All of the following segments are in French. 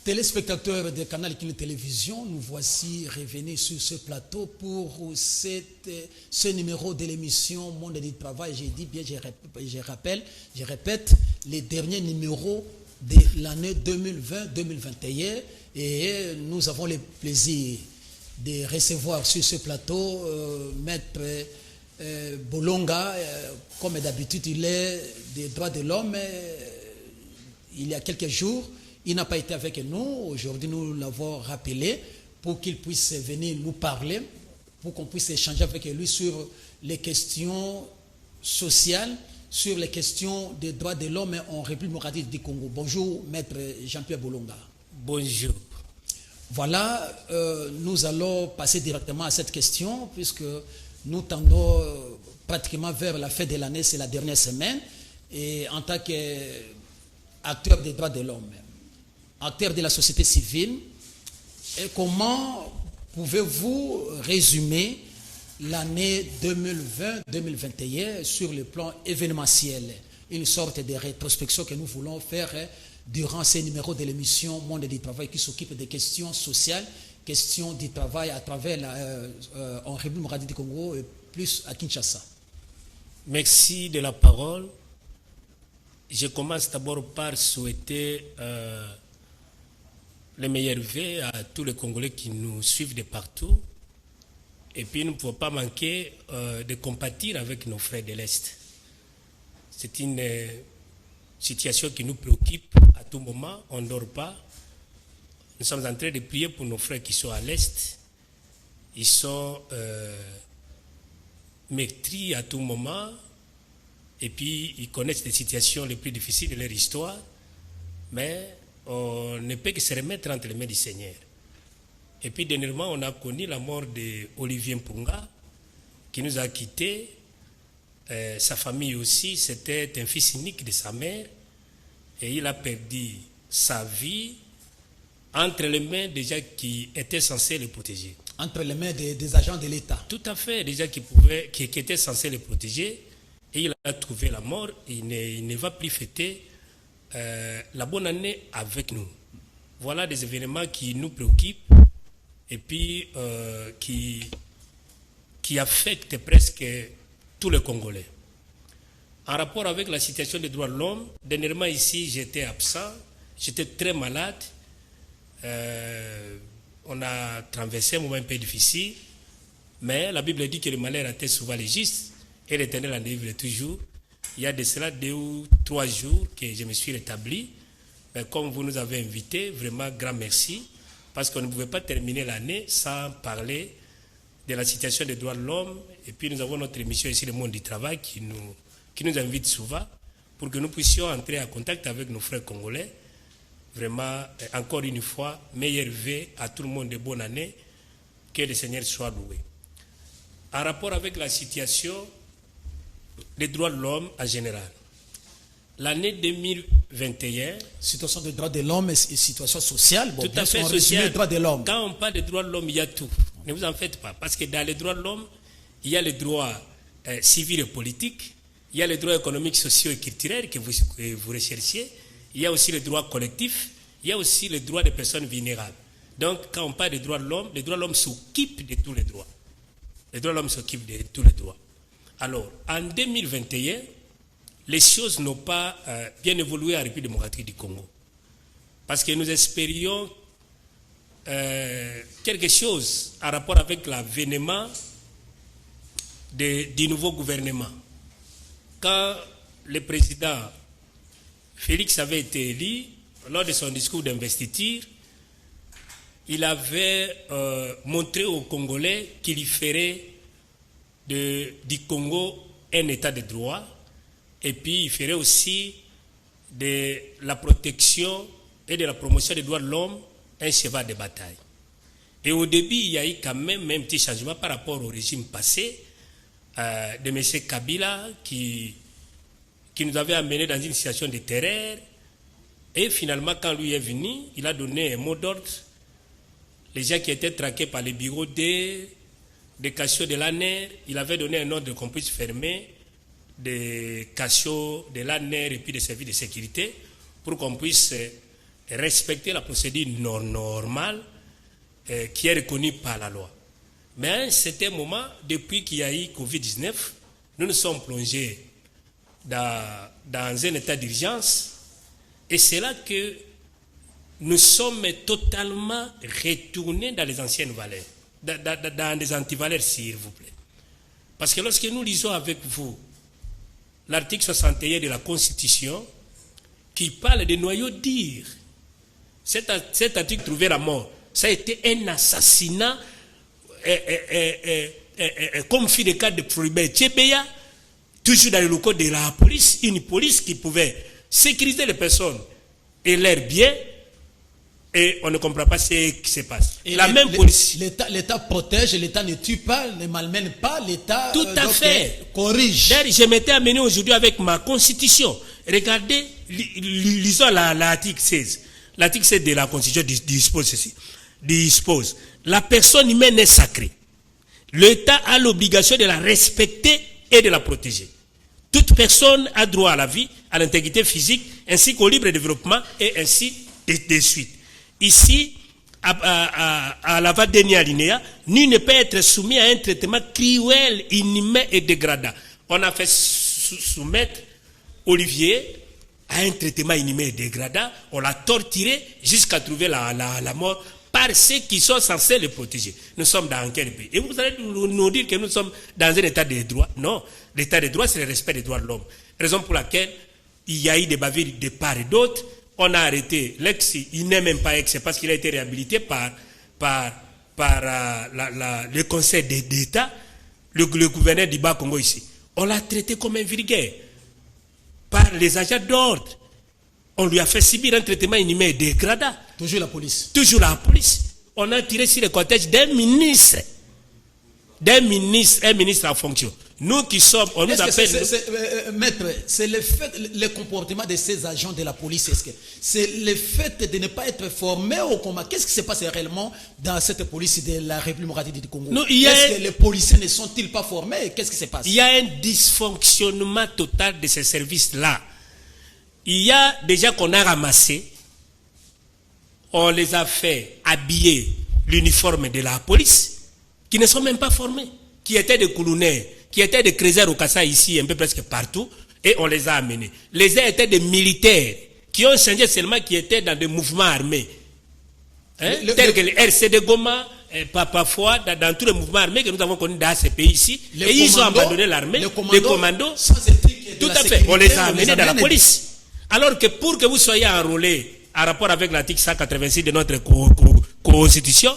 Téléspectateurs de Canal King Télévision, nous voici revenus sur ce plateau pour ce numéro de l'émission Monde du Travail. J'ai dit bien, je répète, les derniers numéros de l'année 2020-2021 et nous avons le plaisir de recevoir sur ce plateau Maître Bolonga. Comme d'habitude, il est des droits de l'homme. Il y a quelques jours, il n'a pas été avec nous. Aujourd'hui, nous l'avons rappelé pour qu'il puisse venir nous parler, pour qu'on puisse échanger avec lui sur les questions sociales, sur les questions des droits de l'homme en République démocratique du Congo. Bonjour, Maître Jean-Pierre Bolonga. Bonjour. Voilà, nous allons passer directement à cette question, puisque nous tendons pratiquement vers la fin de l'année, c'est la dernière semaine, et en tant qu'acteur des droits de l'homme, acteur de la société civile, et comment pouvez-vous résumer l'année 2020-2021 sur le plan événementiel, une sorte de rétrospection que nous voulons faire durant ces numéros de l'émission Monde du Travail qui s'occupe des questions sociales, questions du travail à travers en République démocratique du Congo et plus à Kinshasa. Merci de la parole. Je commence d'abord par souhaiter les meilleurs vœux à tous les Congolais qui nous suivent de partout. Et puis, nous ne pouvons pas manquer de compatir avec nos frères de l'Est. C'est une situation qui nous préoccupe à tout moment. On ne dort pas. Nous sommes en train de prier pour nos frères qui sont à l'Est. Ils sont meurtris à tout moment. Et puis, ils connaissent des situations les plus difficiles de leur histoire. Mais on ne peut que se remettre entre les mains du Seigneur. Et puis, dernièrement, on a connu la mort d'Olivier Mpunga, qui nous a quittés. Sa famille aussi, c'était un fils unique de sa mère. Et il a perdu sa vie entre les mains des gens qui étaient censés le protéger. Entre les mains des agents de l'État. Tout à fait, des gens qui étaient censés le protéger. Et il a trouvé la mort. Il ne va plus fêter la bonne année avec nous. Voilà des événements qui nous préoccupent et puis qui affectent presque tous les Congolais. En rapport avec la situation des droits de l'homme, dernièrement ici, j'étais absent, j'étais très malade. On a traversé un moment un peu difficile, mais la Bible dit que le malheur atteint souvent les justes et l'Éternel en délivre toujours. Il y a de cela 2 ou 3 jours que je me suis rétabli. Mais comme vous nous avez invités, vraiment grand merci, parce qu'on ne pouvait pas terminer l'année sans parler de la situation des droits de l'homme. Et puis nous avons notre émission ici, Le Monde du Travail, qui nous invite souvent pour que nous puissions entrer en contact avec nos frères congolais. Vraiment, encore une fois, meilleur vœu à tout le monde de bonne année, que le Seigneur soit loué. En rapport avec la situation des droits de l'homme en général, l'année 2021... Situation des droits de l'homme et situation sociale. Bon, tout à fait social. Droits de l'homme. Quand on parle des droits de l'homme, il y a tout. Ne vous en faites pas. Parce que dans les droits de l'homme, il y a les droits civils et politiques, il y a les droits économiques, sociaux et culturels que vous recherchiez, il y a aussi les droits collectifs, il y a aussi les droits des personnes vulnérables. Donc, quand on parle des droits de l'homme, les droits de l'homme s'occupent de tous les droits. Les droits de l'homme s'occupent de tous les droits. Alors, en 2021, les choses n'ont pas bien évolué en République démocratique du Congo. Parce que nous espérions quelque chose en rapport avec l'avènement du nouveau gouvernement. Quand le président Félix avait été élu, lors de son discours d'investiture, il avait montré aux Congolais qu'il ferait du Congo un état de droit, et puis il ferait aussi de la protection et de la promotion des droits de l'homme un cheval de bataille. Et au début, il y a eu quand même un petit changement par rapport au régime passé de M. Kabila qui nous avait amenés dans une situation de terreur. Et finalement, quand lui est venu, il a donné un mot d'ordre. Les gens qui étaient traqués par les bureaux des cachots de l'ANER, il avait donné un ordre qu'on puisse fermer des cachots de l'ANER et puis des services de sécurité pour qu'on puisse respecter la procédure normale qui est reconnue par la loi. Mais à un certain moment, depuis qu'il y a eu Covid-19, nous nous sommes plongés dans un état d'urgence et c'est là que nous sommes totalement retournés dans les anciennes valeurs, dans des antivaleurs, s'il vous plaît. Parce que lorsque nous lisons avec vous l'article 61 de la Constitution qui parle de noyaux durs, cet article trouvé la mort, ça a été un assassinat comme fit le cas de Floribert Chebeya, toujours dans le locaux de la police, une police qui pouvait sécuriser les personnes et leurs biens, et on ne comprend pas ce qui se passe. Et la même police. L'État protège, l'État ne tue pas, ne malmène pas, l'État tout à fait corrige. D'ailleurs, je m'étais amené aujourd'hui avec ma constitution. Regardez, lisons l'article 16. L'article 16 de la Constitution dispose ceci. Dispose, la personne humaine est sacrée. L'État a l'obligation de la respecter et de la protéger. Toute personne a droit à la vie, à l'intégrité physique, ainsi qu'au libre développement et ainsi de suite. Ici, à l'avant-dernier alinéa, nul ne peut être soumis à un traitement cruel, inhumain et dégradant. On a fait soumettre Olivier à un traitement inhumain et dégradant, on l'a torturé jusqu'à trouver la mort par ceux qui sont censés le protéger. Nous sommes dans quel pays? Et vous allez nous dire que nous sommes dans un état de droit? Non, l'état de droit c'est le respect des droits de l'homme. Raison pour laquelle il y a eu des bavures de part et d'autre. On a arrêté l'ex, il n'est même pas ex, parce qu'il a été réhabilité par le Conseil d'État, le gouverneur du Bas-Congo ici. On l'a traité comme un vulgaire par les agents d'ordre. On lui a fait subir un traitement inhumain et dégradant. Toujours la police. Toujours la police. On a tiré sur le cortège d'un ministre. Un ministre en fonction. Nous qui sommes, on nous appelle... Maître, c'est le comportement de ces agents de la police. C'est le fait de ne pas être formés au combat. Qu'est-ce qui se passe réellement dans cette police de la République démocratique du Congo? Est-ce que les policiers ne sont-ils pas formés? Qu'est-ce qui se passe? Il y a un dysfonctionnement total de ces services-là. Il y a déjà qu'on a ramassé, on les a fait habiller l'uniforme de la police, qui ne sont même pas formés, qui étaient des colonels, qui étaient des Crézers au Kassa ici, un peu presque partout, et on les a amenés. Les uns étaient des militaires, qui ont changé seulement, qui étaient dans des mouvements armés. Tels que le RCD Goma, parfois, dans tous les mouvements armés que nous avons connus dans ces pays ici, et ils ont abandonné l'armée, les commandos, tout à fait, on les a amenés dans la police. Alors que pour que vous soyez enrôlé, en rapport avec l'article 186 de notre Constitution,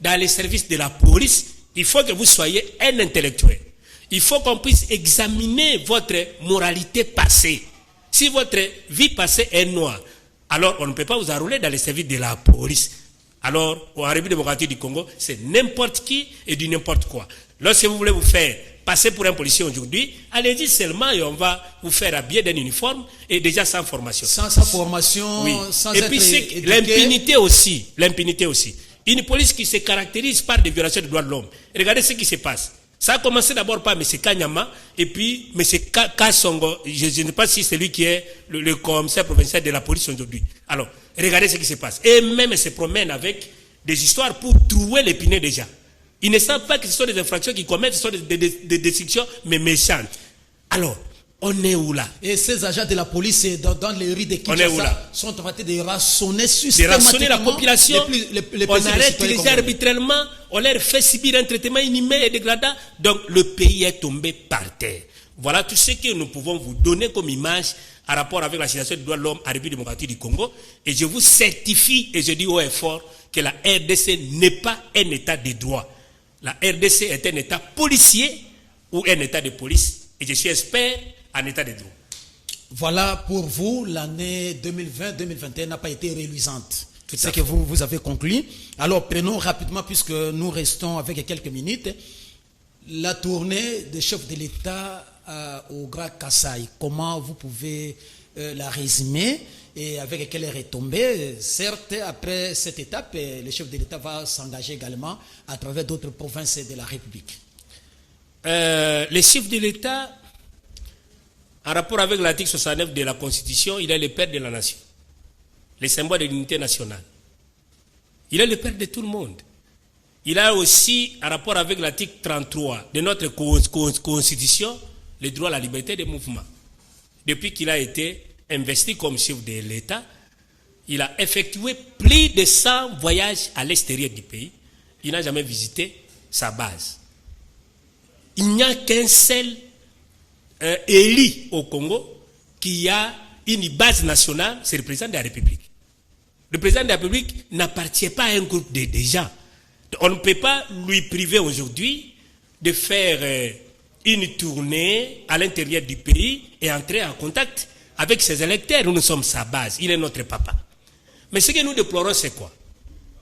dans les services de la police, il faut que vous soyez un intellectuel. Il faut qu'on puisse examiner votre moralité passée. Si votre vie passée est noire, alors on ne peut pas vous enrôler dans les services de la police. Alors, en République démocratique du Congo, c'est n'importe qui et du n'importe quoi. Lorsque vous voulez vous faire passer pour un policier aujourd'hui, allez-y seulement et on va vous faire habiller d'un uniforme et déjà sans formation. Sans formation, oui. Sans et être puis éduqué. l'impunité aussi. Une police qui se caractérise par des violations des droits de l'homme. Regardez ce qui se passe. Ça a commencé d'abord par M. Kanyama et puis M. Kassongo. Je ne sais pas si c'est lui qui est le commissaire provincial de la police aujourd'hui. Alors, regardez ce qui se passe. Et même se promène avec des histoires pour trouver l'épineux déjà. Ils ne savent pas que ce sont des infractions qu'ils commettent, ce sont des décisions mais méchantes. Alors, on est où là? Et ces agents de la police dans les rues de Kinshasa sont en train de rassonner la population. On arrête les gens arbitrairement, on leur fait subir un traitement inhumain et dégradant. Donc le pays est tombé par terre. Voilà tout ce que nous pouvons vous donner comme image en rapport avec la situation des droits de l'homme à la République démocratique du Congo. Et je vous certifie, et je dis haut et fort, que la RDC n'est pas un état de droit. La RDC est un état policier ou un état de police. Et je suis expert en état de droit. Voilà, pour vous, l'année 2020-2021 n'a pas été reluisante. C'est ce que vous avez conclu. Alors, prenons rapidement, puisque nous restons avec quelques minutes, la tournée des chefs de l'État au Grand Kasaï. Comment vous pouvez la résumer et avec quelle retombée? Certes, après cette étape, le chef de l'État va s'engager également à travers d'autres provinces de la République. Les chefs de l'État, en rapport avec l'article 69 de la Constitution, il est le père de la nation. le symbole de l'unité nationale. Il est le père de tout le monde. Il a aussi, en rapport avec l'article 33 de notre constitution, le droit à la liberté de mouvement. Depuis qu'il a été investi comme chef de l'État, il a effectué plus de 100 voyages à l'extérieur du pays. Il n'a jamais visité sa base. Il n'y a qu'un seul élu au Congo qui a une base nationale, c'est le président de la République. Le président de la République n'appartient pas à un groupe de gens. On ne peut pas lui priver aujourd'hui de faire une tournée à l'intérieur du pays et entrer en contact avec ses électeurs. Nous sommes sa base, il est notre papa. Mais ce que nous déplorons, c'est quoi?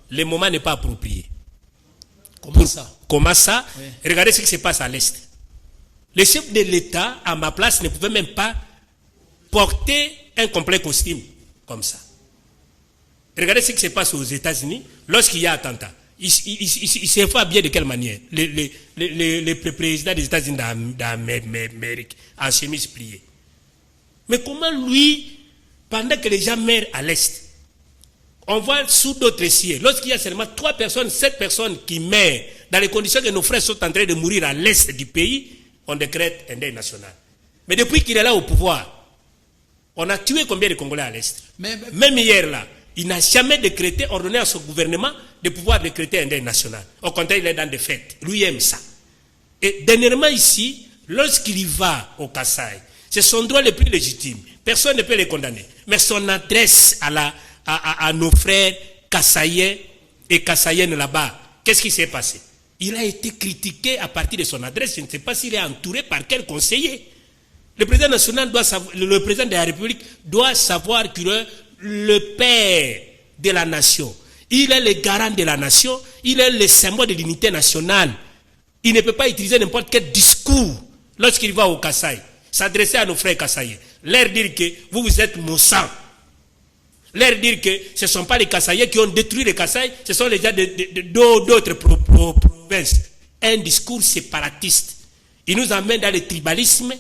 Le moment n'est pas approprié. Comment ça? Oui. Regardez ce qui se passe à l'Est. Le chef de l'État, à ma place, ne pouvait même pas porter un complet costume comme ça. Regardez ce qui se passe aux États-Unis lorsqu'il y a attentat. Il s'informe bien de quelle manière. Le président des États-Unis d'Amérique en chemise pliée. Mais comment lui, pendant que les gens meurent à l'Est, on voit sous d'autres cieux, lorsqu'il y a seulement 3 personnes, 7 personnes qui meurent, dans les conditions que nos frères sont en train de mourir à l'Est du pays, on décrète un deuil national. Mais depuis qu'il est là au pouvoir, on a tué combien de Congolais à l'Est? Même hier là, il n'a jamais décrété, ordonné à son gouvernement de pouvoir décréter un deuil national. Au contraire, il est dans des fêtes. Lui aime ça. Et dernièrement ici, lorsqu'il y va au Kasaï, c'est son droit le plus légitime. Personne ne peut le condamner. Mais son adresse à nos frères Kasaïens et Kasaïennes là-bas, qu'est-ce qui s'est passé? Il a été critiqué à partir de son adresse. Je ne sais pas s'il est entouré par quel conseiller. Le président national doit savoir, le président de la République doit savoir qu'il est le père de la nation. Il est le garant de la nation. Il est le symbole de l'unité nationale. Il ne peut pas utiliser n'importe quel discours lorsqu'il va au Kasaï. S'adresser à nos frères Kasaïens. Leur dire que vous êtes mon sang. Leur dire que ce ne sont pas les Kasaïens qui ont détruit les Kasaï, ce sont les gens d'autres provinces. Un discours séparatiste. Il nous emmène dans le tribalisme,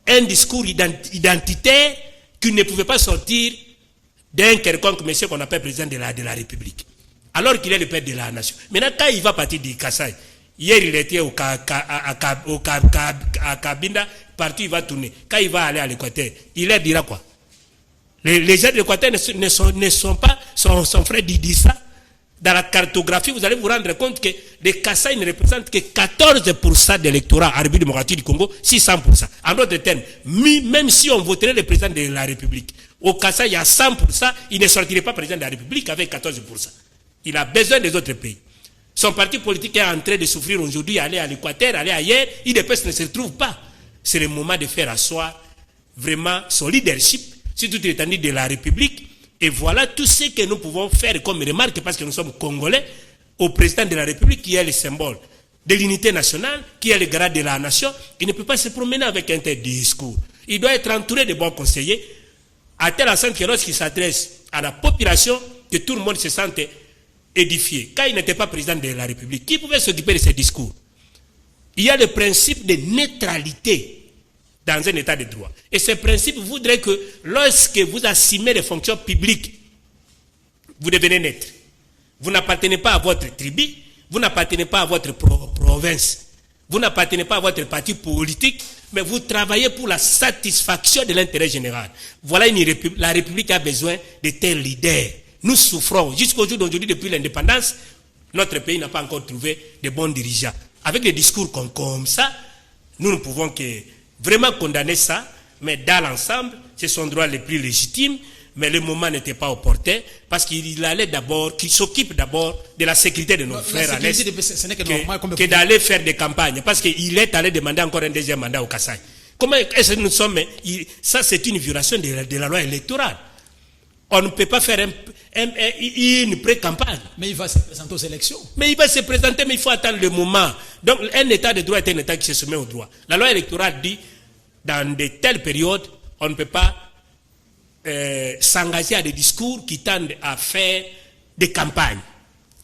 un discours identitaire qui ne pouvait pas sortir d'un quelconque monsieur qu'on appelle président de la République. Alors qu'il est le père de la nation. Maintenant, quand il va partir du Kasaï, hier il était à Cabinda, partout il va tourner. Quand il va aller à l'Équateur, il leur dira quoi? Les gens de l'Équateur ne sont pas son frère Didissa. Dans la cartographie, vous allez vous rendre compte que les Kasaï ne représentent que 14% de l'électorat en République démocratique du Congo, 600%. En d'autres termes, même si on voterait le président de la République, au Kasaï, il y a 100%, il ne sortirait pas président de la République avec 14%. Il a besoin des autres pays. Son parti politique est en train de souffrir aujourd'hui, aller à l'Équateur, aller ailleurs, IDPS ne se retrouve pas. C'est le moment de faire asseoir vraiment son leadership sur toute l'étendue de la République. Et voilà tout ce que nous pouvons faire comme remarque, parce que nous sommes Congolais, au président de la République qui est le symbole de l'unité nationale, qui est le garant de la nation. Il ne peut pas se promener avec un tel discours. Il doit être entouré de bons conseillers, à tel ensemble que lorsqu'il s'adresse à la population, que tout le monde se sente édifié. Quand il n'était pas président de la République, qui pouvait s'occuper de ces discours? Il y a le principe de neutralité dans un état de droit. Et ce principe voudrait que lorsque vous assumez les fonctions publiques, vous devenez neutre. Vous n'appartenez pas à votre tribu, vous n'appartenez pas à votre province, vous n'appartenez pas à votre parti politique, mais vous travaillez pour la satisfaction de l'intérêt général. Voilà la République a besoin de tels leaders. Nous souffrons. Jusqu'au jour d'aujourd'hui, depuis l'indépendance, notre pays n'a pas encore trouvé de bons dirigeants. Avec des discours comme ça, nous ne pouvons que vraiment condamner ça, mais dans l'ensemble, c'est son droit le plus légitime, mais le moment n'était pas opportun, parce qu'il allait d'abord, qu'il s'occupe d'abord de la sécurité de nos frères à l'Est, que d'aller faire des campagnes, parce qu'il est allé demander encore un deuxième mandat au Kasaï. Comment est-ce que nous sommes, ça c'est une violation de la loi électorale. On ne peut pas faire une pré-campagne. Mais il va se présenter aux élections. Mais il va se présenter, mais il faut attendre le moment. Donc, un état de droit est un état qui se soumet au droit. La loi électorale dit, dans de telles périodes, on ne peut pas s'engager à des discours qui tendent à faire des campagnes.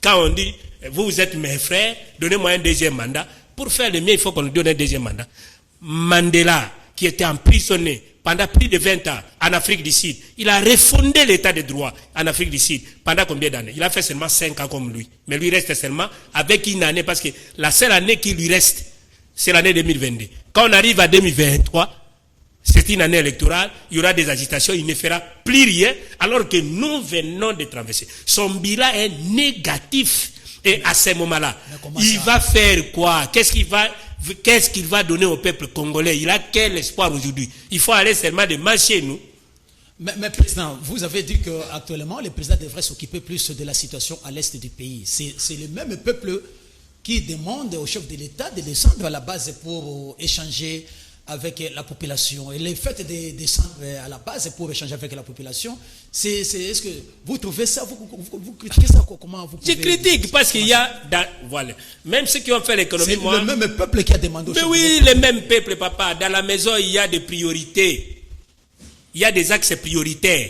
Quand on dit, vous êtes mes frères, donnez-moi un deuxième mandat. Pour faire le mien, il faut qu'on nous donne un deuxième mandat. Mandela, qui était emprisonné pendant plus de 20 ans en Afrique du Sud, il a refondé l'état de droit en Afrique du Sud pendant combien d'années? Il a fait seulement 5 ans comme lui. Mais lui reste seulement avec une année, parce que la seule année qui lui reste, c'est l'année 2022. Quand on arrive à 2023, c'est une année électorale, il y aura des agitations, il ne fera plus rien, alors que nous venons de traverser. Son bilan est négatif. Et à ce moment-là, il va faire quoi? Qu'est-ce qu'il va donner au peuple congolais? Il a quel espoir aujourd'hui? Il faut aller seulement de marcher, nous. Mais président, vous avez dit qu'actuellement, le président devrait s'occuper plus de la situation à l'est du pays. C'est le même peuple qui demande au chef de l'État de descendre à la base pour échanger avec la population. Et le fait de descendre à la base pour échanger avec la population, est-ce que vous trouvez ça, vous critiquez ça? Comment vous pouvez... Je critique parce qu'il y a... voilà. Même ceux qui ont fait l'économie, c'est le même peuple qui a demandé... Mais oui, le même peuple, papa. Dans la maison, il y a des priorités. Il y a des axes prioritaires.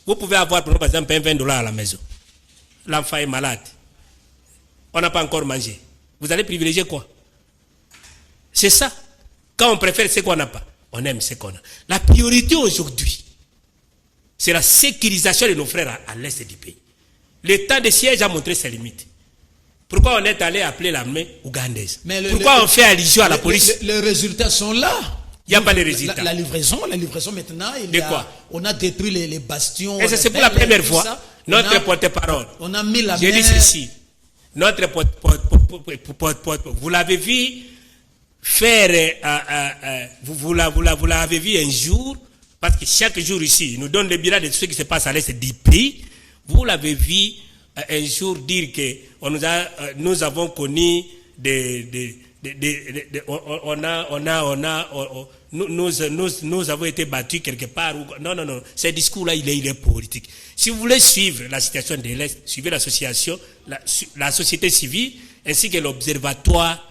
Vous pouvez avoir, par exemple, un $20 à la maison. L'enfant est malade. On n'a pas encore mangé. Vous allez privilégier quoi? C'est ça. Quand on préfère ce qu'on n'a pas, on aime ce qu'on a. La priorité aujourd'hui, c'est la sécurisation de nos frères à l'est du pays. Le temps de siège a montré ses limites. Pourquoi on est allé appeler l'armée ougandaise? Pourquoi on fait allusion à la police? Les résultats sont là. Il n'y a pas de résultats. La livraison maintenant, on a détruit les bastions. Et c'est pour la première fois. Notre porte-parole. On a mis la main. J'ai dit ceci. Notre vous l'avez vu faire, vous l'avez vu un jour, parce que chaque jour ici, il nous donne le bilan de ce qui se passe à l'est du pays. Vous l'avez vu un jour dire que nous avons connu nous avons été battus quelque part. Non. Ce discours-là, il est politique. Si vous voulez suivre la situation de l'Est, suivez l'association, la société civile, ainsi que l'observatoire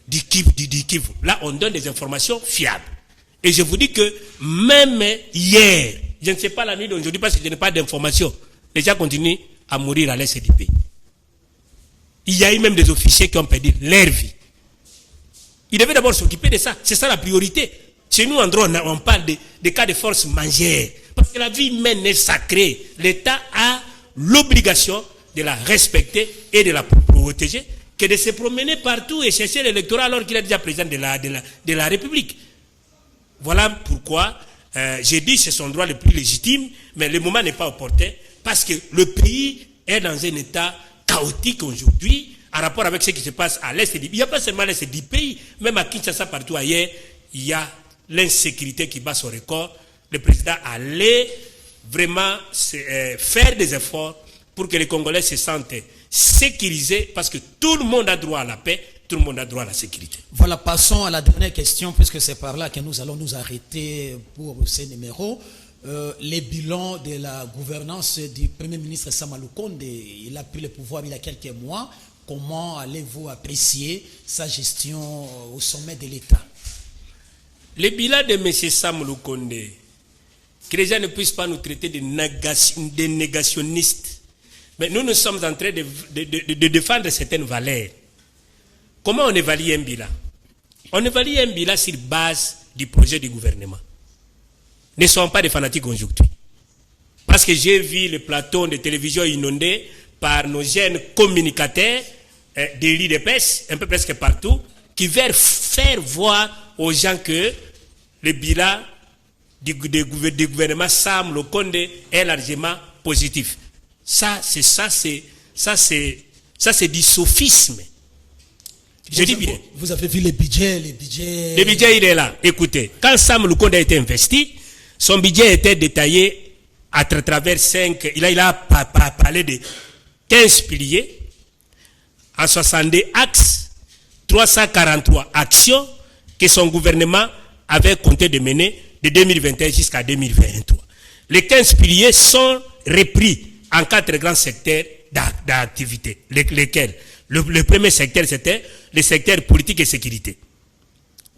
du Kivu. Là, on donne des informations fiables. Et je vous dis que même hier, je ne sais pas la nuit d'aujourd'hui parce que je n'ai pas d'informations, les gens continuent à mourir à l'Est du pays. Il y a eu même des officiers qui ont perdu leur vie. Il devait d'abord s'occuper de ça. C'est ça la priorité. Chez nous, en droit, on parle de cas de force majeure. Parce que la vie humaine est sacrée. L'État a l'obligation de la respecter et de la protéger, que de se promener partout et chercher l'électorat alors qu'il est déjà président de la République. Voilà pourquoi j'ai dit que c'est son droit le plus légitime, mais le moment n'est pas opportun, parce que le pays est dans un état chaotique aujourd'hui, en rapport avec ce qui se passe à l'est du pays. Il n'y a pas seulement l'est du pays, même à Kinshasa, partout ailleurs, il y a l'insécurité qui bat son record. Le président allait vraiment faire des efforts pour que les Congolais se sentent sécurisés, parce que tout le monde a droit à la paix, tout le monde a droit à la sécurité. Voilà, passons à la dernière question, puisque c'est par là que nous allons nous arrêter pour ces numéros. Les bilans de la gouvernance du Premier ministre Sama Lukonde, il a pris le pouvoir il y a quelques mois. Comment allez-vous apprécier sa gestion au sommet de l'État? Le bilan de M. Sama Lukonde, que les gens ne puissent pas nous traiter de négationnistes, mais nous sommes en train de défendre certaines valeurs. Comment on évalue un bilan? On évalue un bilan sur base du projet du gouvernement. Ne soyons pas des fanatiques aujourd'hui. Parce que j'ai vu le plateau de télévision inondé par nos jeunes communicateurs des lits de pêche, un peu presque partout, qui veulent faire voir aux gens que le bilan du gouvernement Sam Lukonde est largement positif. Ça c'est du sophisme. Je dis bien. Vous avez vu les budgets. Le budget, il est là. Écoutez, quand Sam Lukonde a été investi, son budget était détaillé à travers 5. Il a parlé de 15 piliers, en 62 axes, 343 actions que son gouvernement avait compté de mener de 2021 jusqu'à 2023. Les 15 piliers sont repris en 4 grands secteurs d'activité. Lesquels? Le premier secteur, c'était le secteur politique et sécurité.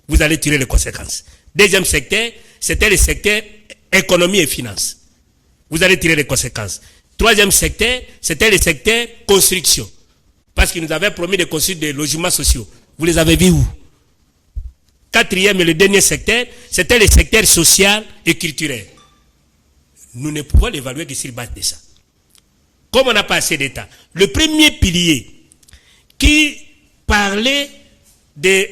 Vous allez tirer les conséquences. Deuxième secteur, c'était le secteur économie et finances. Vous allez tirer les conséquences. Troisième secteur, c'était le secteur construction. Parce qu'il nous avait promis de construire des logements sociaux. Vous les avez vus où? quatrième et le dernier secteur, c'était le secteur social et culturel. Nous ne pouvons l'évaluer que sur base de ça. Comme on n'a pas assez d'État. Le premier pilier qui parlait de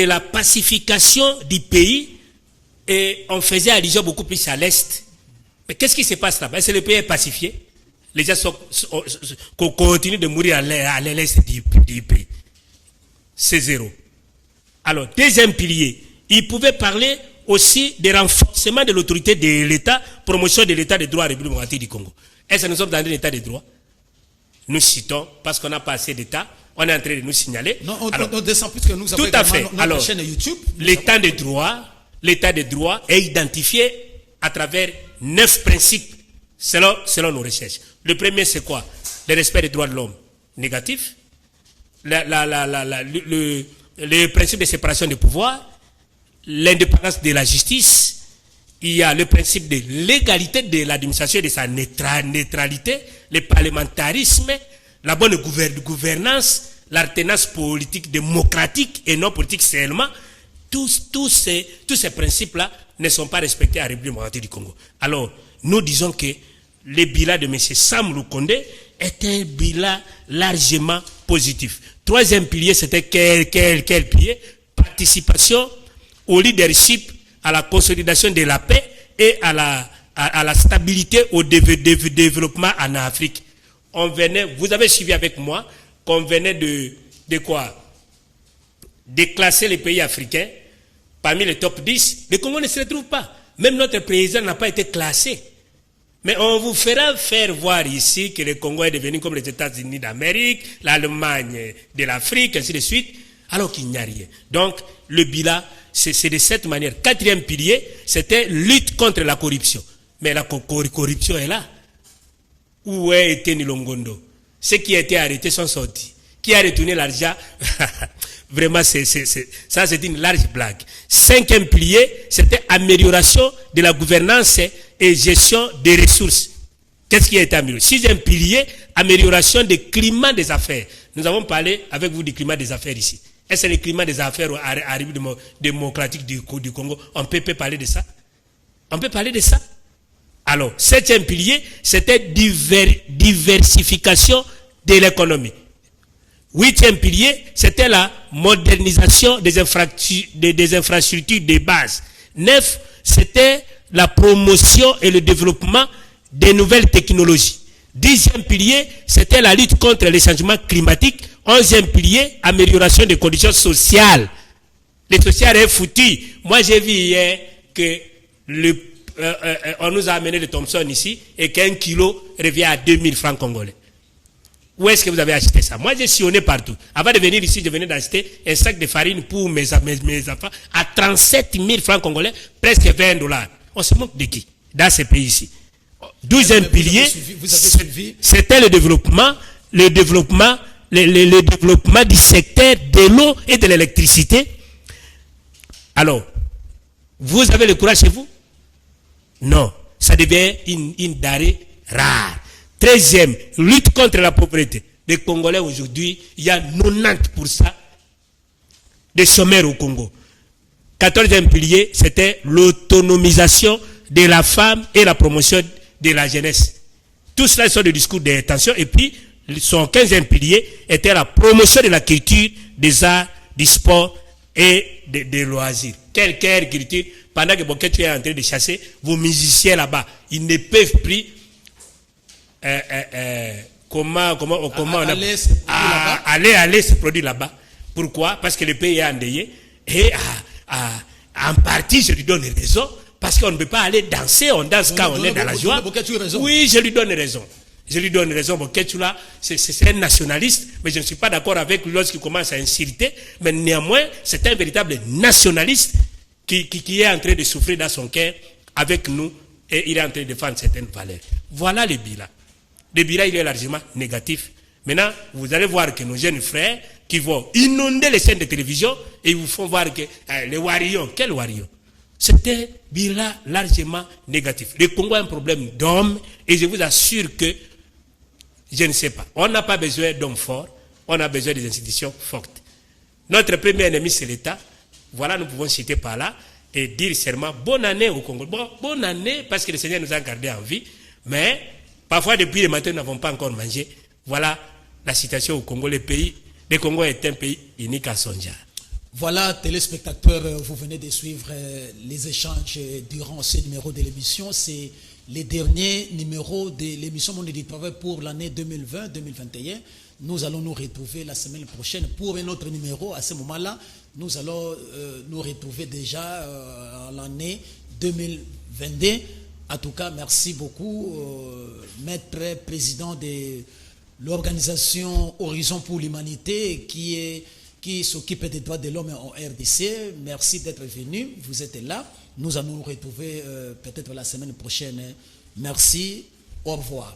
la pacification du pays, et on faisait allusion beaucoup plus à l'Est. Mais qu'est-ce qui se passe là-bas? Est-ce que le pays est pacifié? Les gens continuent de mourir à l'Est du pays. C'est zéro. Alors, deuxième pilier, il pouvait parler aussi des renforcements de l'autorité de l'État, promotion de l'État de droit à la République démocratique du Congo. Est-ce que nous sommes dans un État de droit? Nous citons, parce qu'on n'a pas assez d'État, on est en train de nous signaler. Non, on descend plus que nous avons tout à fait. Notre chaîne YouTube. L'État de droit est identifié à travers 9 principes selon nos recherches. Le premier, c'est quoi? Le respect des droits de l'homme négatif, le principe de séparation des pouvoirs, l'indépendance de la justice, il y a le principe de l'égalité de l'administration et de sa neutralité, le parlementarisme, la bonne gouvernance, l'alternance politique démocratique et non politique seulement. Tous ces principes-là ne sont pas respectés à la République démocratique du Congo. Alors, nous disons que le bilan de M. Sam Lukonde est un bilan largement positif. Troisième pilier, c'était quel pilier? Participation au leadership, à la consolidation de la paix et à la stabilité, au développement en Afrique. Vous avez suivi avec moi qu'on venait de quoi? De classer les pays africains parmi les top 10. Le Congo ne se retrouve pas. Même notre président n'a pas été classé. Mais on vous fera faire voir ici que le Congo est devenu comme les États-Unis d'Amérique, l'Allemagne de l'Afrique, ainsi de suite, alors qu'il n'y a rien. Donc, le bilan, c'est de cette manière. Quatrième pilier, c'était lutte contre la corruption. Mais la corruption est là. Où est Eteni Longondo? Ceux qui ont été arrêtés sont sortis. Qui a retourné l'argent? Vraiment, ça c'est une large blague. Cinquième pilier, c'était amélioration de la gouvernance et gestion des ressources. Qu'est-ce qui a été amélioré? Sixième pilier, amélioration du climat des affaires. Nous avons parlé avec vous du climat des affaires ici. Est-ce que le climat des affaires à la République démocratique du Congo, on peut parler de ça? On peut parler de ça? Alors, septième pilier, c'était diversification de l'économie. Huitième pilier, c'était la modernisation des infrastructures de base. 9, c'était la promotion et le développement des nouvelles technologies. 10e pilier, c'était la lutte contre les changements climatiques. 11e pilier, amélioration des conditions sociales. Les sociales est foutu. Moi, j'ai vu hier que on nous a amené le Thompson ici et qu'un kilo revient à 2000 francs congolais. Où est-ce que vous avez acheté ça? Moi, j'ai sillonné partout. Avant de venir ici, je venais d'acheter un sac de farine pour mes enfants à 37 000 francs congolais, presque $20. On se moque de qui? Dans ces pays-ci. 12e pilier, c'était le développement du secteur de l'eau et de l'électricité. Alors, vous avez le courage chez vous? Non. Ça devient une denrée rare. 13e, lutte contre la pauvreté. Les Congolais aujourd'hui, il y a 90% de chômeurs au Congo. 14e pilier, c'était l'autonomisation de la femme et la promotion de la jeunesse. Tout cela sont des discours d'intention. Et puis, son 15e pilier était la promotion de la culture, des arts, du sport et des loisirs. Quelle culture? Pendant que tu es en train de chasser, vos musiciens là-bas, ils ne peuvent plus aller se produire là-bas. Pourquoi? Parce que le pays est endeuillé. Et en partie, je lui donne raison. Parce qu'on ne peut pas aller danser, on danse quand on est dans la joie. Oui, je lui donne raison. Je lui donne raison. Boketula, c'est un nationaliste, mais je ne suis pas d'accord avec lui lorsqu'il commence à insulter. Mais néanmoins, c'est un véritable nationaliste qui est en train de souffrir dans son cœur avec nous et il est en train de défendre certaines valeurs. Voilà le bilan. Le bilan, il est largement négatif. Maintenant, vous allez voir que nos jeunes frères qui vont inonder les chaînes de télévision et ils vous font voir que les warriors, quels warriors? C'est un bilan largement négatif. Le Congo a un problème d'hommes et je vous assure que je ne sais pas. On n'a pas besoin d'hommes forts, on a besoin des institutions fortes. Notre premier ennemi, c'est l'État. Voilà, nous pouvons citer par là et dire seulement bonne année au Congo. Bon, bonne année parce que le Seigneur nous a gardés en vie, mais parfois depuis le matin, nous n'avons pas encore mangé. Voilà la situation au Congo. Le Congo est un pays unique à son genre. Voilà, téléspectateurs, vous venez de suivre les échanges durant ce numéro de l'émission. C'est les derniers numéros de l'émission Monde du Travail pour l'année 2020-2021. Nous allons nous retrouver la semaine prochaine pour un autre numéro. À ce moment-là, nous allons nous retrouver déjà en l'année 2022. En tout cas, merci beaucoup, maître président de l'organisation Horizon pour l'Humanité qui s'occupe des droits de l'homme en RDC. Merci d'être venu. Vous êtes là. Nous allons nous retrouver peut-être la semaine prochaine. Merci. Au revoir.